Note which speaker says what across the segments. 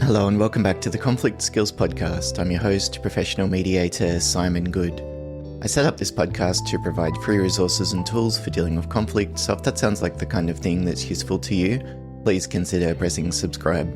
Speaker 1: Hello and welcome back to the Conflict Skills Podcast. I'm your host, professional mediator Simon Goode. I set up this podcast to provide free resources and tools for dealing with conflict, so if that sounds like the kind of thing that's useful to you, please consider pressing subscribe.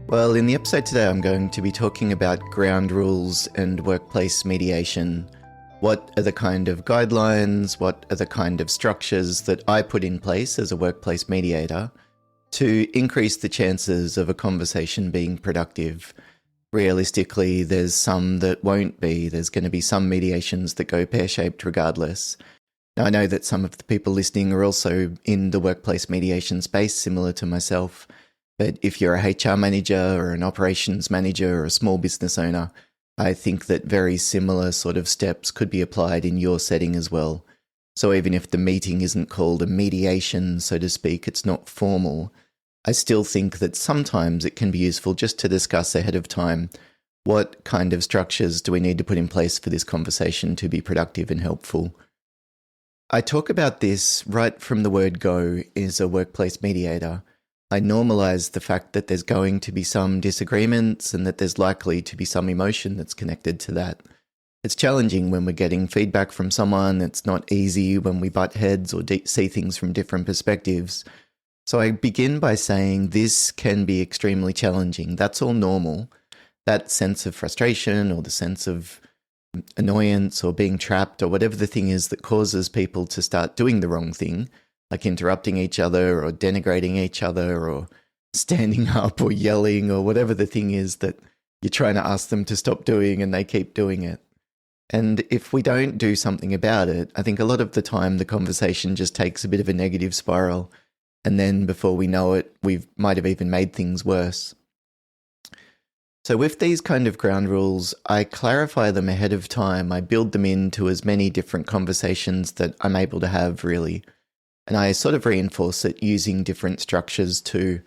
Speaker 1: Well, in the episode today, I'm going to be talking about ground rules and workplace mediation. What are the kind of guidelines, what are the kind of structures that I put in place as a workplace mediator to increase the chances of a conversation being productive? Realistically, there's some that won't be. There's going to be some mediations that go pear-shaped regardless. Now, I know that some of the people listening are also in the workplace mediation space, similar to myself. But if you're a HR manager or an operations manager or a small business owner, I think that very similar sort of steps could be applied in your setting as well. So even if the meeting isn't called a mediation, so to speak, it's not formal, I still think that sometimes it can be useful just to discuss ahead of time what kind of structures do we need to put in place for this conversation to be productive and helpful. I talk about this right from the word go as a workplace mediator. I normalize the fact that there's going to be some disagreements and that there's likely to be some emotion that's connected to that. It's challenging when we're getting feedback from someone. It's not easy when we butt heads or see things from different perspectives. So I begin by saying this can be extremely challenging. That's all normal. That sense of frustration or the sense of annoyance or being trapped or whatever the thing is that causes people to start doing the wrong thing, like interrupting each other or denigrating each other or standing up or yelling or whatever the thing is that you're trying to ask them to stop doing and they keep doing it. And if we don't do something about it, I think a lot of the time the conversation just takes a bit of a negative spiral. And then before we know it, we might have even made things worse. So with these kind of ground rules, I clarify them ahead of time. I build them into as many different conversations that I'm able to have, really. And I sort of reinforce it using different structures too.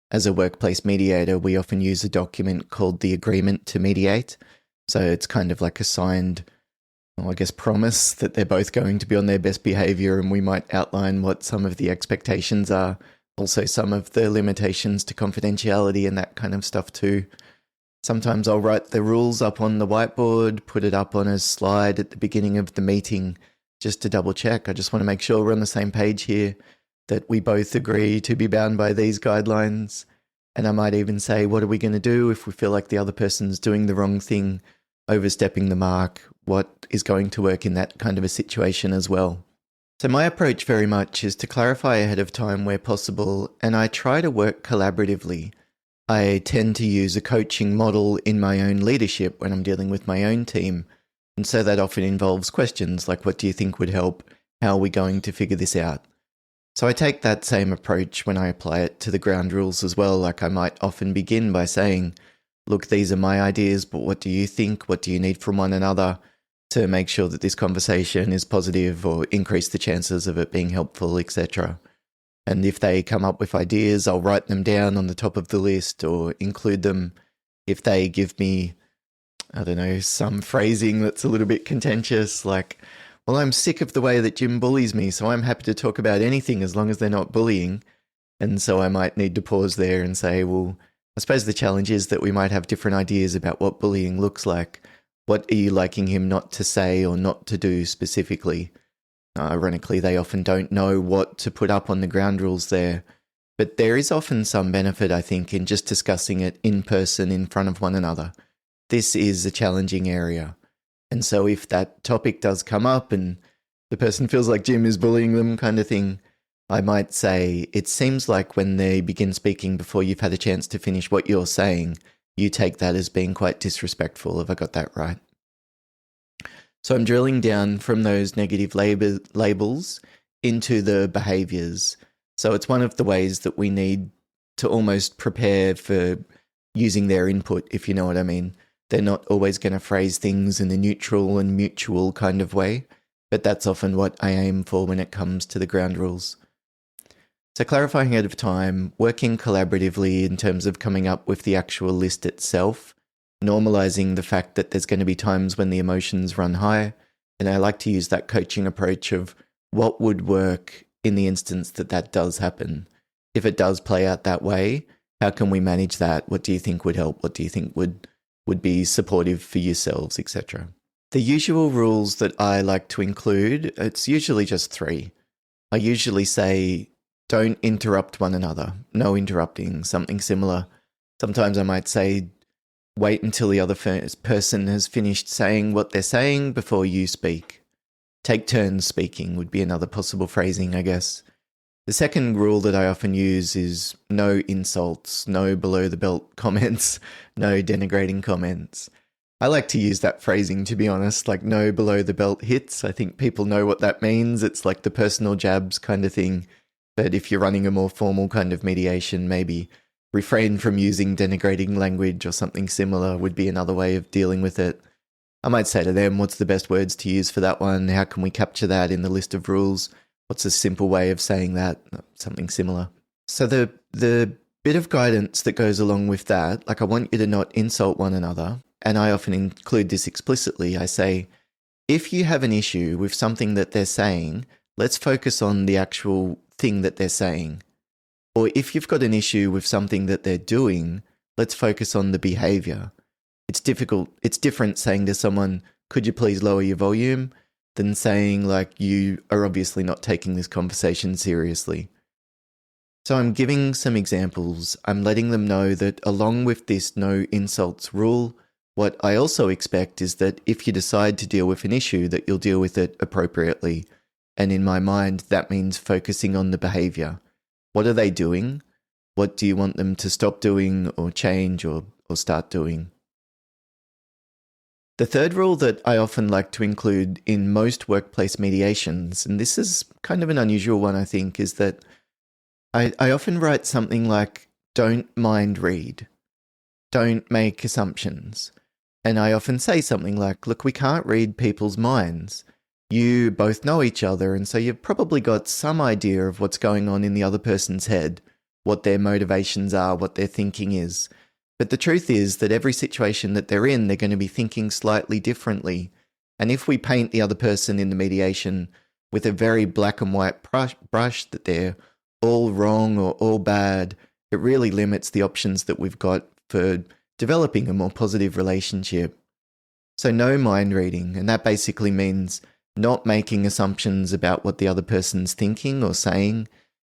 Speaker 1: As a workplace mediator, we often use a document called the Agreement to Mediate. So it's kind of like a signed, promise that they're both going to be on their best behavior, and we might outline what some of the expectations are, also some of the limitations to confidentiality and that kind of stuff too. Sometimes I'll write the rules up on the whiteboard, put it up on a slide at the beginning of the meeting, just to double check. I just want to make sure we're on the same page here, that we both agree to be bound by these guidelines. And I might even say, what are we going to do if we feel like the other person's doing the wrong thing, overstepping the mark? What is going to work in that kind of a situation as well? So my approach very much is to clarify ahead of time where possible, and I try to work collaboratively. I tend to use a coaching model in my own leadership when I'm dealing with my own team. And so that often involves questions like, what do you think would help? How are we going to figure this out? So I take that same approach when I apply it to the ground rules as well. Like I might often begin by saying, look, these are my ideas, but what do you think? What do you need from one another to make sure that this conversation is positive or increase the chances of it being helpful, etc. And if they come up with ideas, I'll write them down on the top of the list or include them. If they give me some phrasing that's a little bit contentious, like, well, I'm sick of the way that Jim bullies me, so I'm happy to talk about anything as long as they're not bullying. And so I might need to pause there and say, well, I suppose the challenge is that we might have different ideas about what bullying looks like. What are you liking him not to say or not to do specifically? Ironically, they often don't know what to put up on the ground rules there. But there is often some benefit, I think, in just discussing it in person in front of one another. This is a challenging area. And so if that topic does come up and the person feels like Jim is bullying them kind of thing, I might say, it seems like when they begin speaking before you've had a chance to finish what you're saying, you take that as being quite disrespectful. Have I got that right? So I'm drilling down from those negative labels into the behaviors. So it's one of the ways that we need to almost prepare for using their input, if you know what I mean. They're not always going to phrase things in a neutral and mutual kind of way, but that's often what I aim for when it comes to the ground rules. So clarifying ahead of time, working collaboratively in terms of coming up with the actual list itself, normalizing the fact that there's going to be times when the emotions run high. And I like to use that coaching approach of what would work in the instance that that does happen. If it does play out that way, How can we manage that? What do you think would help? What do you think would be supportive for yourselves, etc.? The usual rules that I like to include, it's usually just 3. I usually say, don't interrupt one another. No interrupting, something similar. Sometimes I might say, wait until the other person has finished saying what they're saying before you speak. Take turns speaking would be another possible phrasing, I guess. The second rule that I often use is no insults, no below the belt comments, no denigrating comments. I like to use that phrasing, to be honest, like no below the belt hits. I think people know what that means. It's like the personal jabs kind of thing. But if you're running a more formal kind of mediation, maybe refrain from using denigrating language or something similar would be another way of dealing with it. I might say to them, what's the best words to use for that one? How can we capture that in the list of rules? What's a simple way of saying that? Something similar. So the bit of guidance that goes along with that, like I want you to not insult one another. And I often include this explicitly. I say, if you have an issue with something that they're saying, let's focus on the actual thing that they're saying. Or if you've got an issue with something that they're doing, let's focus on the behavior. It's different saying to someone, could you please lower your volume, than saying like, you are obviously not taking this conversation seriously. So I'm giving some examples. I'm letting them know that along with this no insults rule, what I also expect is that if you decide to deal with an issue, that you'll deal with it appropriately. And in my mind, that means focusing on the behavior. What are they doing? What do you want them to stop doing or change or start doing? The third rule that I often like to include in most workplace mediations, and this is kind of an unusual one, I think, is that I often write something like, don't mind read, don't make assumptions. And I often say something like, look, we can't read people's minds. You both know each other, and so you've probably got some idea of what's going on in the other person's head, what their motivations are, what their thinking is. But the truth is that every situation that they're in, they're going to be thinking slightly differently. And if we paint the other person in the mediation with a very black and white brush that they're all wrong or all bad, it really limits the options that we've got for developing a more positive relationship. So no mind reading, and that basically means not making assumptions about what the other person's thinking or saying.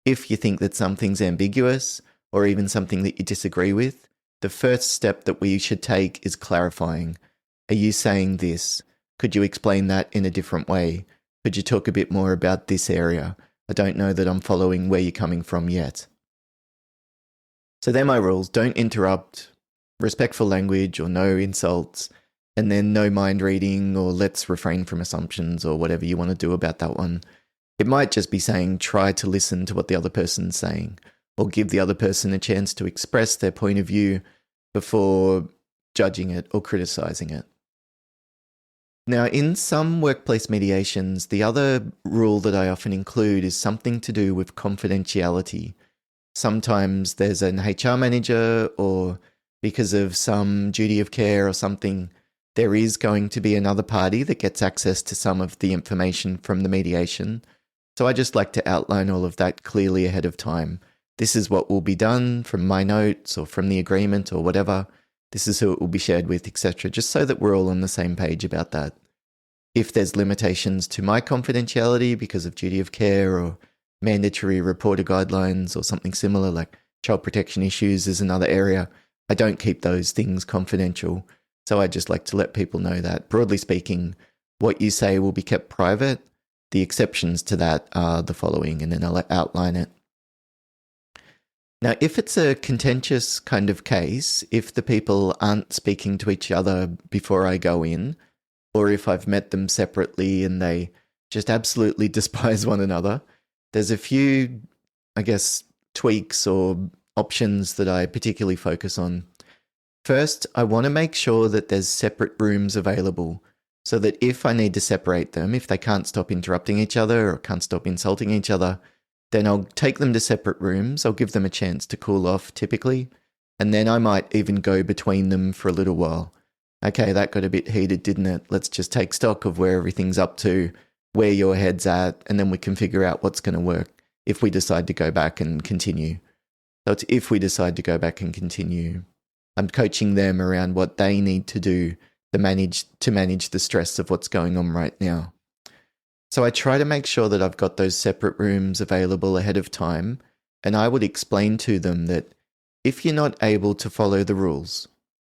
Speaker 1: If you think that something's ambiguous or even something that you disagree with, the first step that we should take is clarifying. Are you saying this? Could you explain that in a different way? Could you talk a bit more about this area? I don't know that I'm following where you're coming from yet. So they're my rules. Don't interrupt, respectful language or no insults, and then no mind reading or let's refrain from assumptions or whatever you want to do about that one. It might just be saying try to listen to what the other person's saying or give the other person a chance to express their point of view before judging it or criticizing it. Now, in some workplace mediations, the other rule that I often include is something to do with confidentiality. Sometimes there's an HR manager, or because of some duty of care or something, there is going to be another party that gets access to some of the information from the mediation. So I just like to outline all of that clearly ahead of time. This is what will be done from my notes or from the agreement or whatever. This is who it will be shared with, etc., just so that we're all on the same page about that. If there's limitations to my confidentiality because of duty of care or mandatory reporter guidelines or something similar, like child protection issues is another area, I don't keep those things confidential. So I just like to let people know that, broadly speaking, what you say will be kept private. The exceptions to that are the following, and then I'll outline it. Now, if it's a contentious kind of case, if the people aren't speaking to each other before I go in, or if I've met them separately and they just absolutely despise one another, there's a few, I guess, tweaks or options that I particularly focus on. First, I want to make sure that there's separate rooms available so that if I need to separate them, if they can't stop interrupting each other or can't stop insulting each other, then I'll take them to separate rooms. I'll give them a chance to cool off typically, and then I might even go between them for a little while. Okay, that got a bit heated, didn't it? Let's just take stock of where everything's up to, where your head's at, and then we can figure out what's going to work if we decide to go back and continue. So it's if we decide to go back and continue. I'm coaching them around what they need to do to manage the stress of what's going on right now. So I try to make sure that I've got those separate rooms available ahead of time, and I would explain to them that if you're not able to follow the rules,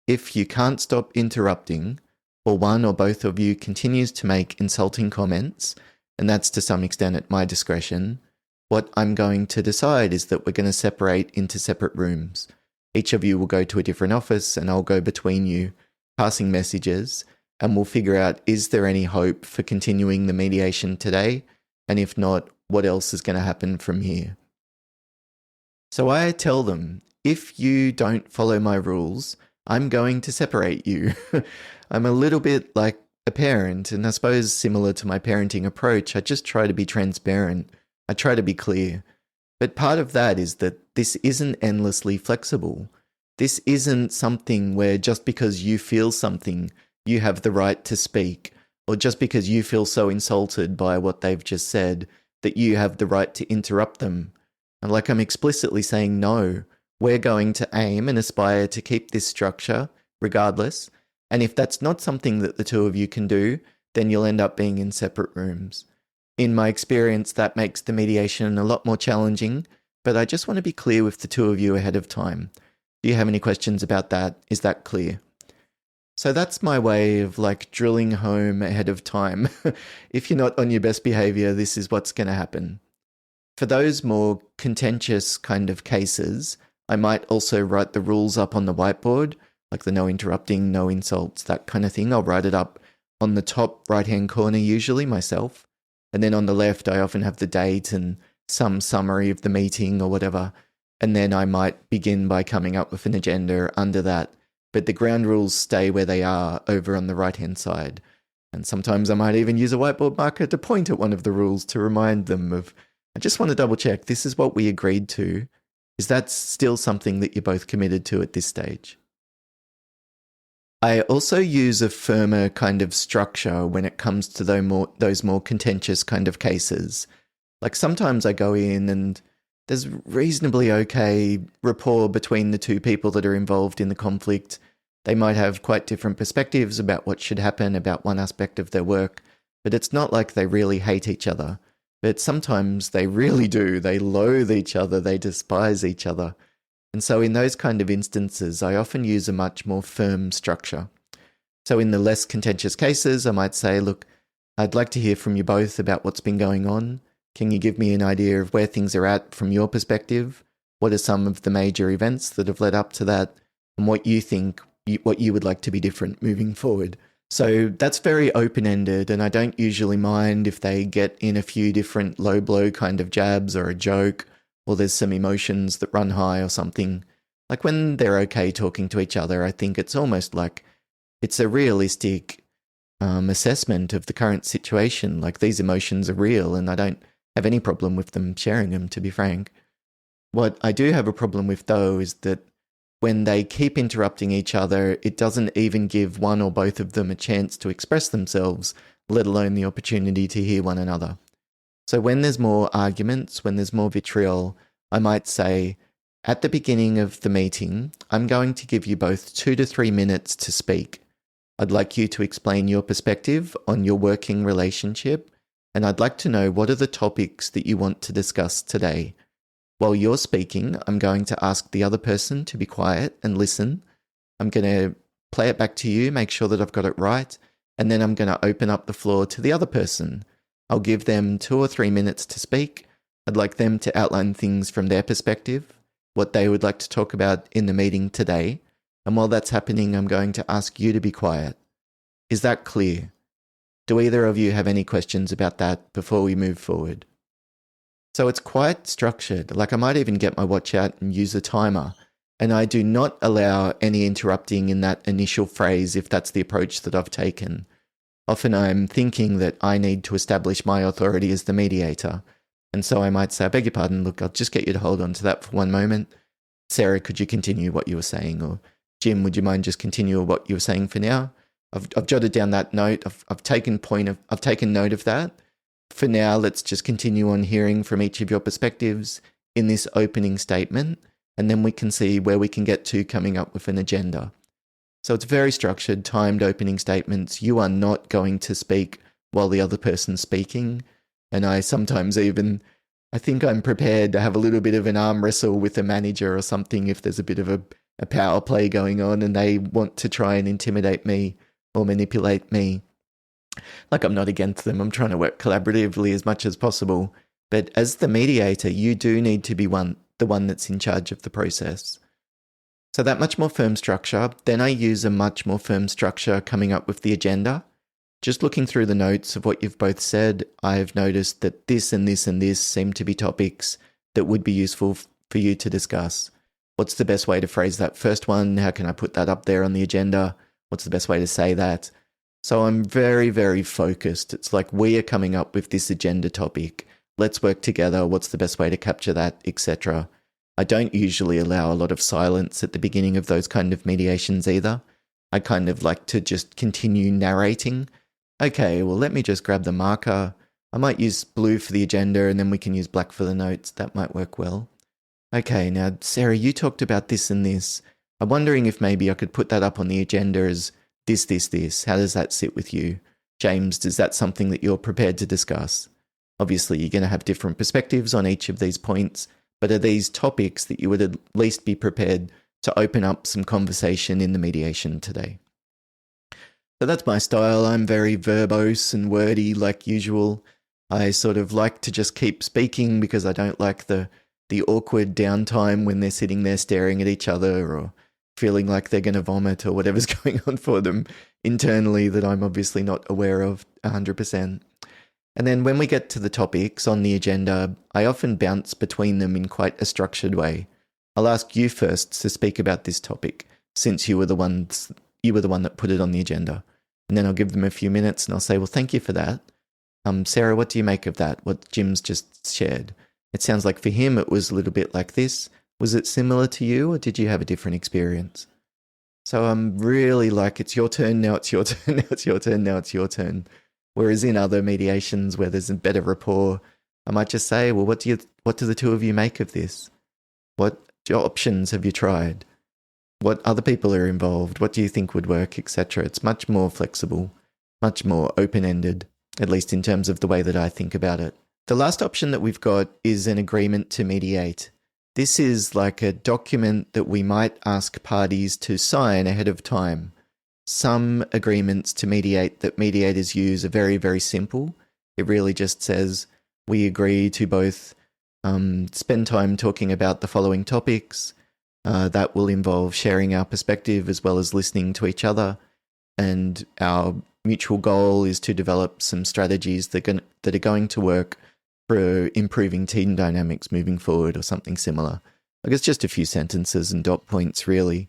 Speaker 1: if you can't stop interrupting, or one or both of you continues to make insulting comments, and that's to some extent at my discretion, what I'm going to decide is that we're going to separate into separate rooms. Each of you will go to a different office and I'll go between you, passing messages, and we'll figure out, is there any hope for continuing the mediation today? And if not, what else is going to happen from here? So I tell them, if you don't follow my rules, I'm going to separate you. I'm a little bit like a parent, and I suppose similar to my parenting approach, I just try to be transparent. I try to be clear. But part of that is that this isn't endlessly flexible. This isn't something where just because you feel something, you have the right to speak, or just because you feel so insulted by what they've just said, that you have the right to interrupt them. And like I'm explicitly saying, no, we're going to aim and aspire to keep this structure regardless. And if that's not something that the two of you can do, then you'll end up being in separate rooms. In my experience, that makes the mediation a lot more challenging, but I just want to be clear with the two of you ahead of time. Do you have any questions about that? Is that clear? So that's my way of like drilling home ahead of time. If you're not on your best behavior, this is what's going to happen. For those more contentious kind of cases, I might also write the rules up on the whiteboard, like the no interrupting, no insults, that kind of thing. I'll write it up on the top right-hand corner usually myself. And then on the left, I often have the date and some summary of the meeting or whatever. And then I might begin by coming up with an agenda under that. But the ground rules stay where they are over on the right-hand side. And sometimes I might even use a whiteboard marker to point at one of the rules to remind them of, I just want to double check, this is what we agreed to. Is that still something that you're both committed to at this stage? I also use a firmer kind of structure when it comes to those more contentious kind of cases. Like sometimes I go in and there's reasonably okay rapport between the two people that are involved in the conflict. They might have quite different perspectives about what should happen about one aspect of their work, but it's not like they really hate each other. But sometimes they really do. They loathe each other. They despise each other. And so in those kind of instances, I often use a much more firm structure. So in the less contentious cases, I might say, look, I'd like to hear from you both about what's been going on. Can you give me an idea of where things are at from your perspective? What are some of the major events that have led up to that? And what you think, what you would like to be different moving forward? So that's very open-ended, and I don't usually mind if they get in a few different low blow kind of jabs or a joke, or there's some emotions that run high or something. Like when they're okay talking to each other, I think it's almost like it's a realistic assessment of the current situation. Like these emotions are real and I don't have any problem with them sharing them, to be frank. What I do have a problem with though is that when they keep interrupting each other, it doesn't even give one or both of them a chance to express themselves, let alone the opportunity to hear one another. So when there's more arguments, when there's more vitriol, I might say, at the beginning of the meeting, I'm going to give you both 2 to 3 minutes to speak. I'd like you to explain your perspective on your working relationship, and I'd like to know what are the topics that you want to discuss today. While you're speaking, I'm going to ask the other person to be quiet and listen. I'm going to play it back to you, make sure that I've got it right, and then I'm going to open up the floor to the other person. I'll give them 2 or 3 minutes to speak. I'd like them to outline things from their perspective, what they would like to talk about in the meeting today. And while that's happening, I'm going to ask you to be quiet. Is that clear? Do either of you have any questions about that before we move forward? So it's quite structured. Like I might even get my watch out and use a timer. And I do not allow any interrupting in that initial phrase if that's the approach that I've taken. Often I'm thinking that I need to establish my authority as the mediator. And so I might say, I beg your pardon, look, I'll just get you to hold on to that for one moment. Sarah, could you continue what you were saying? Or Jim, would you mind just continue what you were saying for now? I've jotted down that note. I've taken note of that. For now, let's just continue on hearing from each of your perspectives in this opening statement. and then we can see where we can get to coming up with an agenda. So it's very structured, timed opening statements. You are not going to speak while the other person's speaking. And I sometimes I think I'm prepared to have a little bit of an arm wrestle with a manager or something if there's a bit of a power play going on and they want to try and intimidate me or manipulate me. Like, I'm not against them. I'm trying to work collaboratively as much as possible. But as the mediator, you do need to be the one that's in charge of the process. So that much more firm structure. Then I use a much more firm structure coming up with the agenda. Just looking through the notes of what you've both said, I've noticed that this and this and this seem to be topics that would be useful for you to discuss. What's the best way to phrase that first one? How can I put that up there on the agenda? What's the best way to say that? So I'm very, very focused. It's like, we are coming up with this agenda topic. Let's work together. What's the best way to capture that, etc. I don't usually allow a lot of silence at the beginning of those kind of mediations either. I kind of like to just continue narrating. Okay, well, let me just grab the marker. I might use blue for the agenda and then we can use black for the notes. That might work well. Okay, now, Sarah, you talked about this and this. I'm wondering if maybe I could put that up on the agenda as this, this, this. How does that sit with you? James, is that something that you're prepared to discuss? Obviously, you're going to have different perspectives on each of these points, but are these topics that you would at least be prepared to open up some conversation in the mediation today? So that's my style. I'm very verbose and wordy like usual. I sort of like to just keep speaking because I don't like the awkward downtime when they're sitting there staring at each other or feeling like they're going to vomit or whatever's going on for them internally that I'm obviously not aware of 100%. And then when we get to the topics on the agenda, I often bounce between them in quite a structured way. I'll ask you first to speak about this topic, since you were the one that put it on the agenda. And then I'll give them a few minutes and I'll say, well, thank you for that. Sarah, what do you make of that? What Jim's just shared? It sounds like for him it was a little bit like this. Was it similar to you, or did you have a different experience? So I'm really like, it's your turn, now it's your turn, now it's your turn, now it's your turn. Whereas in other mediations where there's a better rapport, I might just say, well, what do the two of you make of this? What options have you tried? What other people are involved? What do you think would work, etc.? It's much more flexible, much more open-ended, at least in terms of the way that I think about it. The last option that we've got is an agreement to mediate. This is like a document that we might ask parties to sign ahead of time. Some agreements to mediate that mediators use are very, very simple. It really just says, we agree to both spend time talking about the following topics. That will involve sharing our perspective as well as listening to each other. And our mutual goal is to develop some strategies that are going to work for improving team dynamics moving forward, or something similar. Like, it's just a few sentences and dot points, really.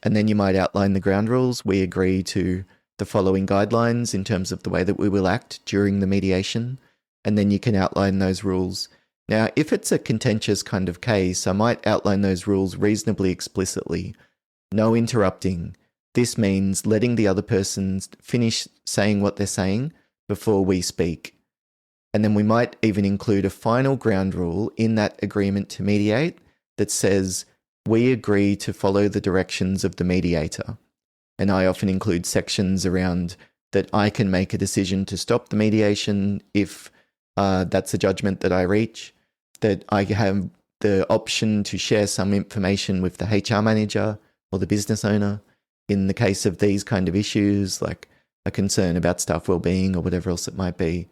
Speaker 1: And then you might outline the ground rules. We agree to the following guidelines in terms of the way that we will act during the mediation. And then you can outline those rules. Now, if it's a contentious kind of case, I might outline those rules reasonably explicitly. No interrupting. This means letting the other person finish saying what they're saying before we speak. And then we might even include a final ground rule in that agreement to mediate that says, we agree to follow the directions of the mediator. And I often include sections around that I can make a decision to stop the mediation if that's a judgment that I reach, that I have the option to share some information with the HR manager or the business owner in the case of these kind of issues, like a concern about staff wellbeing or whatever else it might be.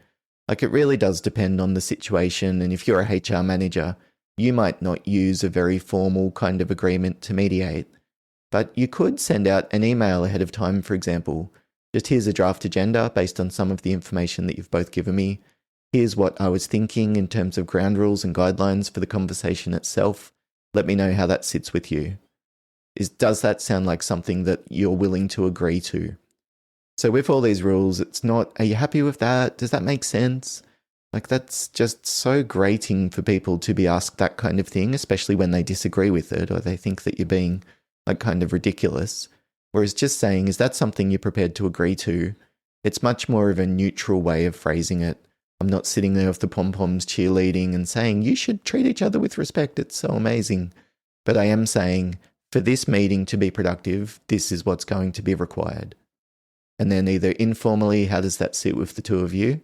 Speaker 1: Like, it really does depend on the situation. And if you're a HR manager, you might not use a very formal kind of agreement to mediate, but you could send out an email ahead of time, for example. Just, here's a draft agenda based on some of the information that you've both given me. Here's what I was thinking in terms of ground rules and guidelines for the conversation itself. Let me know how that sits with you. Does that sound like something that you're willing to agree to? So with all these rules, it's not, are you happy with that? Does that make sense? Like, that's just so grating for people to be asked that kind of thing, especially when they disagree with it or they think that you're being like kind of ridiculous. Whereas just saying, is that something you're prepared to agree to? It's much more of a neutral way of phrasing it. I'm not sitting there with the pom-poms cheerleading and saying, you should treat each other with respect. It's so amazing. but I am saying for this meeting to be productive, this is what's going to be required. And then either informally, how does that sit with the two of you?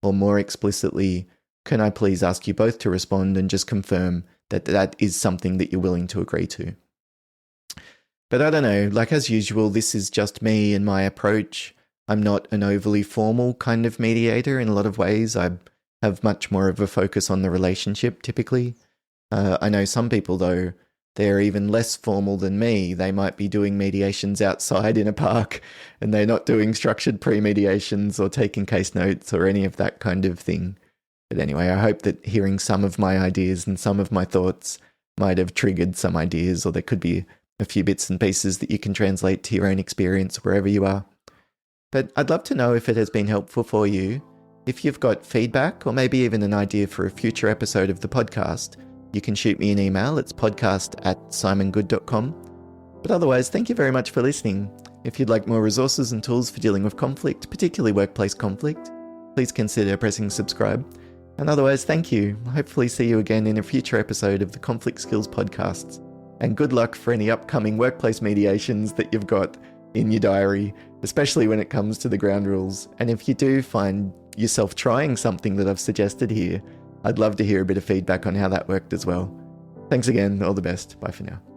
Speaker 1: Or more explicitly, can I please ask you both to respond and just confirm that that is something that you're willing to agree to? But I don't know, like as usual, this is just me and my approach. I'm not an overly formal kind of mediator in a lot of ways. I have much more of a focus on the relationship typically. I know some people though, they're even less formal than me. They might be doing mediations outside in a park and they're not doing structured pre-mediations or taking case notes or any of that kind of thing. But anyway, I hope that hearing some of my ideas and some of my thoughts might have triggered some ideas, or there could be a few bits and pieces that you can translate to your own experience wherever you are. But I'd love to know if it has been helpful for you. If you've got feedback or maybe even an idea for a future episode of the podcast, you can shoot me an email. It's podcast@simongoode.com. But otherwise, thank you very much for listening. If you'd like more resources and tools for dealing with conflict, particularly workplace conflict, please consider pressing subscribe. And otherwise, thank you. I'll hopefully see you again in a future episode of the Conflict Skills Podcasts. And good luck for any upcoming workplace mediations that you've got in your diary, especially when it comes to the ground rules. And if you do find yourself trying something that I've suggested here, I'd love to hear a bit of feedback on how that worked as well. Thanks again. All the best. Bye for now.